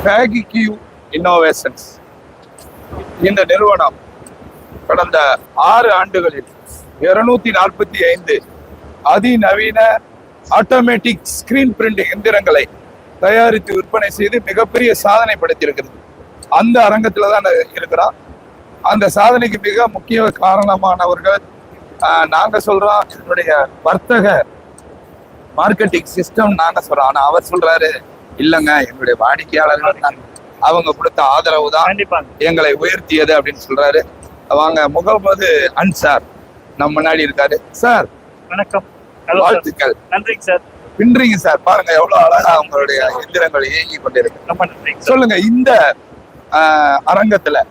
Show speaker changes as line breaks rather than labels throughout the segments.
FAGIQ innovations இந்த நிறுவனம் கடந்த 6 ஆண்டுகளில் 245 அதிநவீன ஆட்டோமேட்டிக் ஸ்கிரீன் பிரிண்ட் எந்திரங்களை தயாரித்து விற்பனை செய்து மிகப்பெரிய சாதனை படைத்திருக்கிறது. அந்த அரங்கத்துல தான் இருக்கிறோம். அந்த சாதனைக்கு மிக முக்கிய காரணமானவர்கள் நாங்க சொல்றோம், என்னுடைய வர்த்தக மார்க்கெட்டிங் சிஸ்டம் நாங்க சொல்றோம். ஆனா அவர் சொல்றாரு, இல்லங்க எங்களுடைய வாடிக்கையாளர்கள் அவங்க கொடுத்த ஆதரவு தான் எங்களை உயர்த்தியது அப்படின்னு சொல்றாரு. வாங்க, முகமது அன்சார் நம்ம முன்னாடி இருக்காரு. சார் வணக்கம், வாழ்த்துக்கள். நன்றிங்க சார். பின்றீங்க சார், பாருங்க எவ்வளவு அழகா உங்களுடைய எந்திரங்கள் இயங்கி கொண்டிருக்கு. சொல்லுங்க, இந்த அரங்கத்துல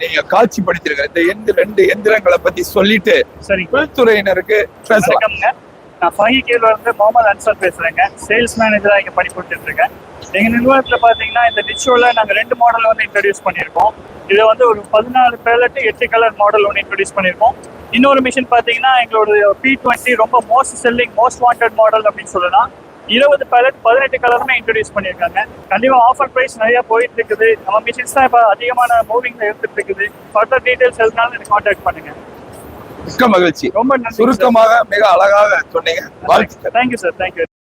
நீங்க காட்சிப்படுத்திருக்க இந்த 2 எந்திரங்களை பத்தி சொல்லிட்டு தொழில்துறையினருக்கு பேசலாம்.
நான் FAGIQல இருந்து முகமது அன்சார் பேசுறேங்க. சேல்ஸ் மேனேஜரா இங்க பணிபுரிஞ்சுட்டு இருக்கேன். எங்க நிறுவனத்துல பாத்தீங்கன்னா இந்த டிச்சோல நாங்க 2 மாடல் வந்து இன்ட்ரடியூஸ் பண்ணியிருக்கோம். இது வந்து ஒரு 14 பேலட் 8 கலர் மாடல் ஒன்று இன்ட்ரடியூஸ் பண்ணியிருக்கோம். இன்னொரு மிஷின் பாத்தீங்கன்னா எங்களோட P20 ரொம்ப most selling most wanted model அப்படின்னு சொல்லலாம். 20 பேலட் 18 கலருமே இன்ட்ரடியூஸ் பண்ணியிருக்காங்க. கண்டிப்பா ஆஃபர் பிரைஸ் நிறைய போயிட்டு இருக்குது. நம்ம மிஷின்ஸ் தான் இப்போ அதிகமான மூவிங்ல எடுத்துட்டு இருக்குது. ஃபர்தர் டீடைல்ஸ் எதுனாலும் எனக்கு கான்டாக்ட் பண்ணுங்க.
மிக்க மகிழ்ச்சி. ரொம்ப சுருக்கமாக மிக அழகாக சொன்னீங்க. வாழ்த்துக்கள்.
Thank you sir. தேங்க்யூ.